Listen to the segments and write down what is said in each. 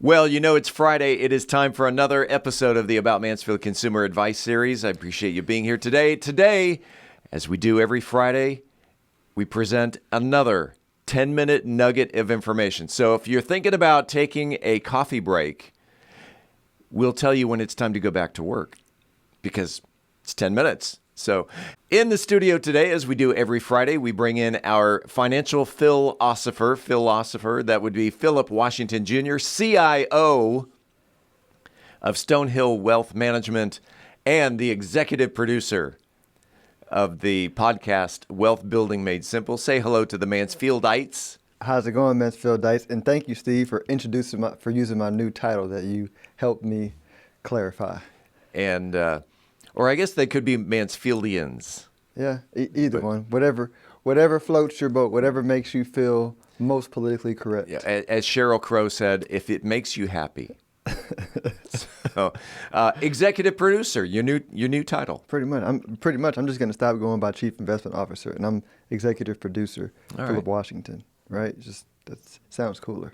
Well, it's Friday. It is time for another episode of the About Mansfield Consumer Advice Series. I appreciate you being here today. Today, as we do every Friday, we present another 10-minute nugget of information. So if you're thinking about taking a coffee break, we'll tell you when it's time to go back to work because it's 10 minutes. So in the studio today, as we do every Friday, we bring in our financial philosopher. That would be Phillip Washington Jr., CIO of Stonehill Wealth Management and the executive producer of the podcast Wealth Building Made Simple. Say hello to the Mansfieldites. How's it going, Mansfieldites? And thank you, Steve, for using my new title that you helped me clarify. And or I guess they could be Mansfieldians. Yeah, either one. Whatever floats your boat, whatever makes you feel most politically correct. Yeah, as Sheryl Crow said, if it makes you happy. So, executive producer, your new title. Pretty much. I'm just going to stop going by chief investment officer, and I'm executive producer, Phillip Washington. Right? That sounds cooler.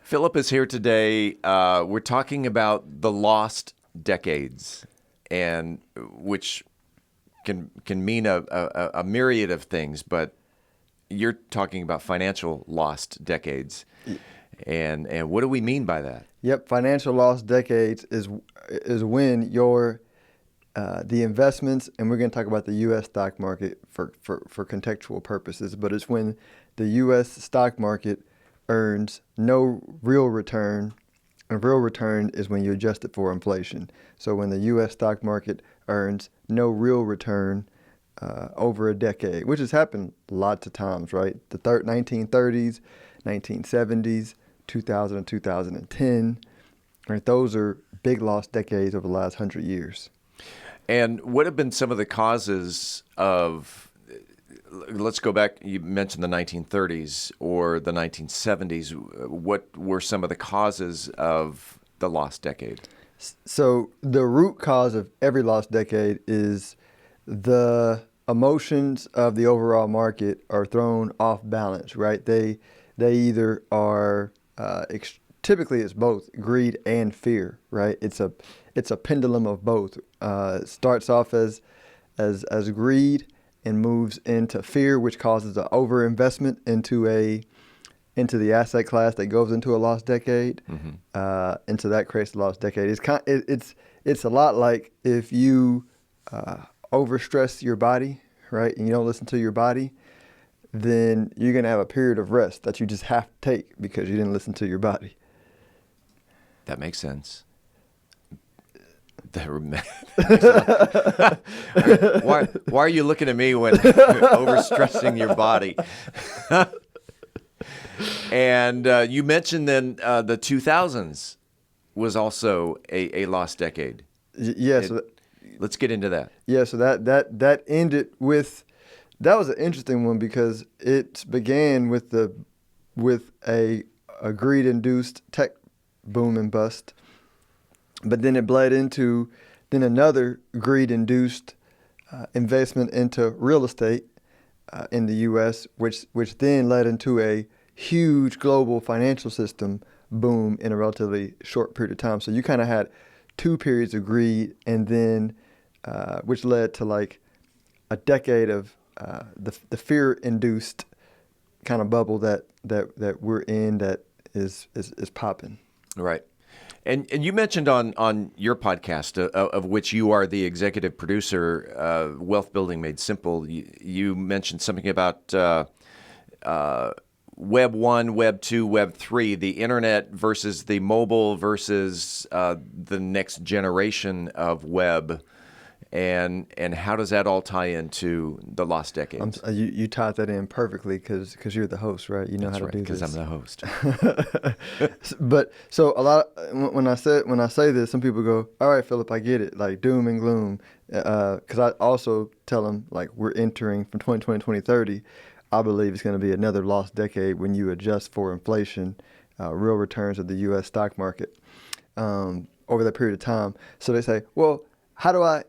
Phillip is here today. We're talking about the lost decades, and which can mean a myriad of things, but you're talking about financial lost decades. And what do we mean by that? Yep, financial lost decades is when your the investments, and we're going to talk about the U.S. stock market for contextual purposes, but it's when the U.S. stock market earns no real return. A real return is when you adjust it for inflation. So when the U.S. stock market earns no real return over a decade, which has happened lots of times, right? The 1930s, 1970s, 2000 and 2010, right? Those are big lost decades over the last 100 years. And what have been some of the causes of, let's go back, you mentioned the 1930s or the 1970s. What were some of the causes of the lost decade? So the root cause of every lost decade is the emotions of the overall market are thrown off balance, right? They either are, typically it's both greed and fear, right? It's a pendulum of both. It starts off as greed and moves into fear, which causes an overinvestment into the asset class that goes into a lost decade. Mm-hmm. And so that creates a lost decade. It's a lot like if you overstress your body, right, and you don't listen to your body, then you're going to have a period of rest that you just have to take because you didn't listen to your body. That makes sense. Why are you looking at me when overstressing your body? And you mentioned then the 2000s was also a lost decade. Yes. Let's get into that. Yeah, so that ended with, that was an interesting one because it began with a greed-induced tech boom and bust, but then it bled into another greed-induced investment into real estate in the U.S., which then led into a huge global financial system boom in a relatively short period of time. So you kind of had two periods of greed, and then which led to like a decade of the fear-induced kind of bubble that we're in that is popping. Right. And you mentioned on your podcast, of which you are the executive producer, Wealth Building Made Simple, you mentioned something about Web 1, Web 2, Web 3, the internet versus the mobile versus the next generation of web. And how does that all tie into the lost decades? You tied that in perfectly because you're the host, right? You know That's how to do this. Because I'm the host. But so a lot when I say this, some people go, "All right, Phillip, I get it, like doom and gloom." Because I also tell them like we're entering from 2020 to 2030. I believe it's going to be another lost decade when you adjust for inflation, real returns of the U.S. stock market over that period of time. So they say, well, how do I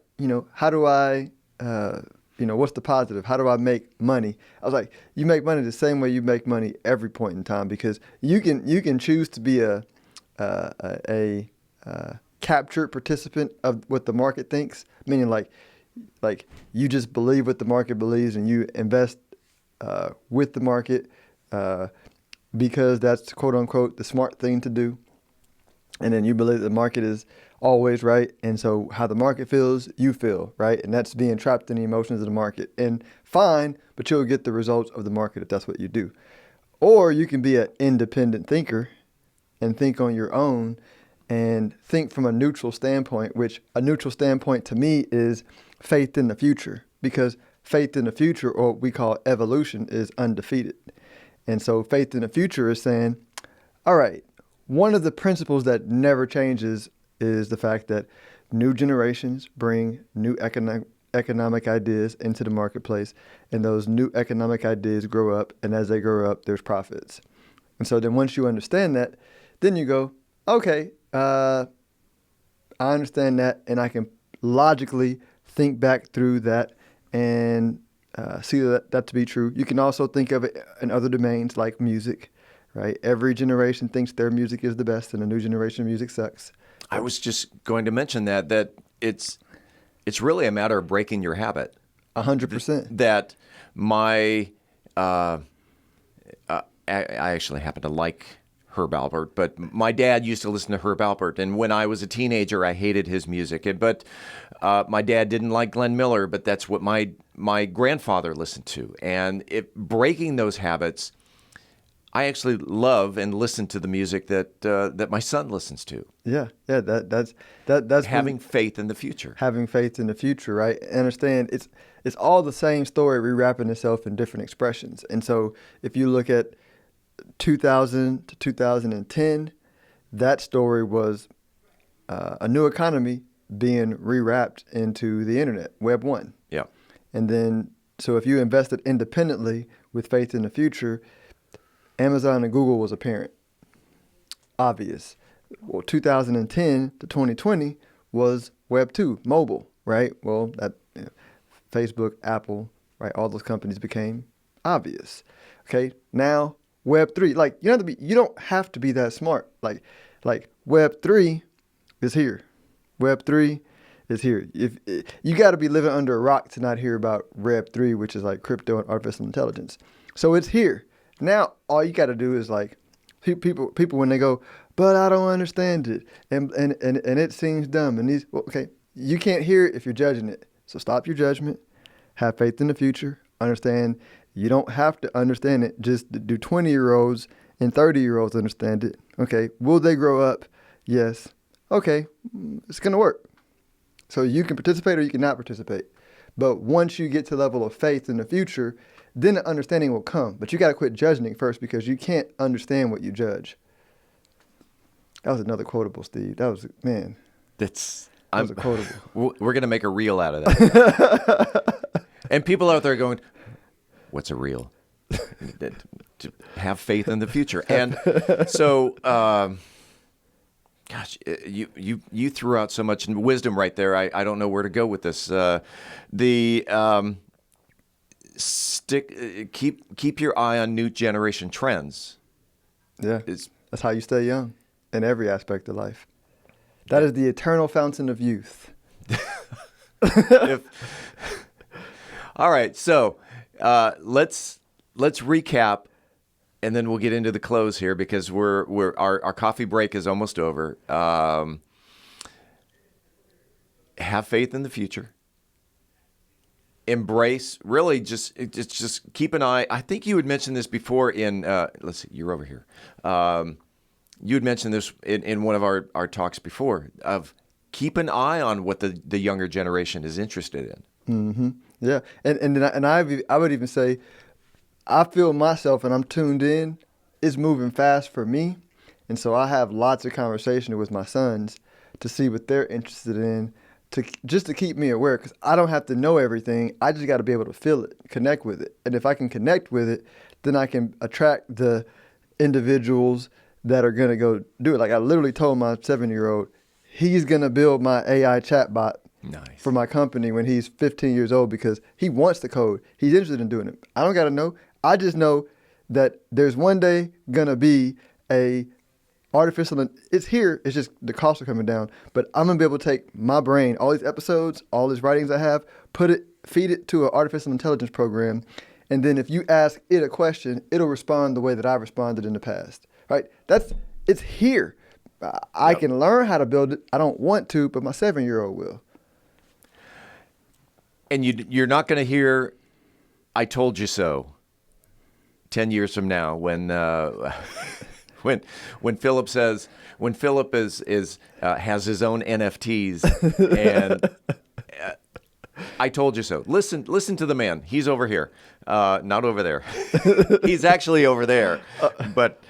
what's the positive? How do I make money? I was like, you make money the same way you make money every point in time, because you can choose to be a captured participant of what the market thinks, meaning like you just believe what the market believes and you invest with the market because that's quote unquote the smart thing to do. And then you believe the market is always right. And so how the market feels, you feel, right? And that's being trapped in the emotions of the market. And fine, but you'll get the results of the market if that's what you do. Or you can be an independent thinker and think on your own and think from a neutral standpoint, which a neutral standpoint to me is faith in the future, because faith in the future, or what we call evolution, is undefeated. And so faith in the future is saying, all right, one of the principles that never changes is the fact that new generations bring new economic ideas into the marketplace, and those new economic ideas grow up, and as they grow up, there's profits. And so then once you understand that, then you go, okay, I understand that, and I can logically think back through that and see that to be true. You can also think of it in other domains like music, right? Every generation thinks their music is the best, and a new generation of music sucks. I was just going to mention that it's really a matter of breaking your habit. 100%. That my I actually happen to like Herb Alpert, but my dad used to listen to Herb Alpert, and when I was a teenager, I hated his music. But my dad didn't like Glenn Miller, but that's what my grandfather listened to. And breaking those habits, I actually love and listen to the music that my son listens to. Yeah. That's having faith in the future. Having faith in the future, right? Understand it's all the same story rewrapping itself in different expressions. And so if you look at 2000 to 2010, that story was a new economy being rewrapped into the internet, Web 1. Yeah. And then, so if you invested independently with faith in the future, Amazon and Google was apparent, obvious. Well, 2010 to 2020 was Web 2, mobile, right? Well, Facebook, Apple, right? All those companies became obvious. Okay, now Web 3, like you don't have to be that smart. Like Web 3 is here. Web 3 is here. If you got to be living under a rock to not hear about Web 3, which is like crypto and artificial intelligence. So it's here. Now all you got to do is like people when they go, but I don't understand it, and it seems dumb. And okay, you can't hear it if you're judging it. So stop your judgment. Have faith in the future. Understand. You don't have to understand it. Just do 20-year-olds and 30-year-olds understand it. Okay. Will they grow up? Yes. Okay. It's going to work. So you can participate or you cannot participate. But once you get to the level of faith in the future, then the understanding will come. But you got to quit judging it first, because you can't understand what you judge. That was another quotable, Steve. That was, man. That was a quotable. We're going to make a reel out of that. And people out there going, what's a reel? To have faith in the future. And so, gosh, you threw out so much wisdom right there. I don't know where to go with this. Keep your eye on new generation trends. Yeah, that's how you stay young in every aspect of life. That is the eternal fountain of youth. All right, so let's recap, and then we'll get into the close here, because our coffee break is almost over. Have faith in the future. Embrace, really just keep an eye. I think you had mentioned this before in, let's see, you're over here. You had mentioned this in one of our talks before, of keep an eye on what the younger generation is interested in. Mm-hmm. Yeah, and I would even say, I feel myself, and I'm tuned in, it's moving fast for me. And so I have lots of conversation with my sons to see what they're interested in, to keep me aware, because I don't have to know everything. I just got to be able to feel it, connect with it. And if I can connect with it, then I can attract the individuals that are going to go do it. Like I literally told my 7-year-old, he's going to build my AI chatbot for my company when he's 15 years old, because he wants to code. He's interested in doing it. I don't got to know. I just know that there's one day going to be a it's here. It's just the costs are coming down. But I'm going to be able to take my brain, all these episodes, all these writings I have, feed it to an artificial intelligence program. And then if you ask it a question, it'll respond the way that I responded in the past, right? It's here. I can learn how to build it. I don't want to, but my 7-year-old will. And you're not going to hear, "I told you so," 10 years from now when Phillip says, when Phillip has his own NFTs and "I told you so." Listen to the man. He's over here, not over there. He's actually over there, but.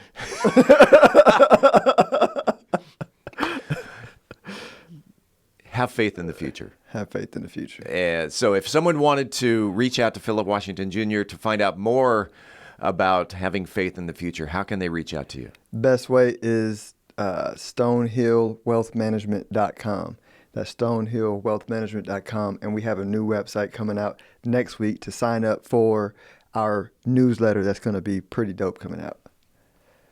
Have faith in the future. Have faith in the future. And so if someone wanted to reach out to Phillip Washington Jr. to find out more about having faith in the future, how can they reach out to you? Best way is stonehillwealthmanagement.com. That's stonehillwealthmanagement.com. And we have a new website coming out next week to sign up for our newsletter that's going to be pretty dope coming out.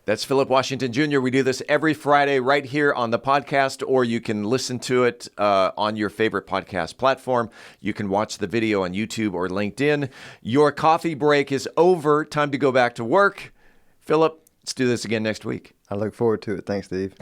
That's Phillip Washington Jr. We do this every Friday right here on the podcast, or you can listen to it on your favorite podcast platform. You can watch the video on YouTube or LinkedIn. Your coffee break is over. Time to go back to work. Phillip, let's do this again next week. I look forward to it. Thanks, Steve.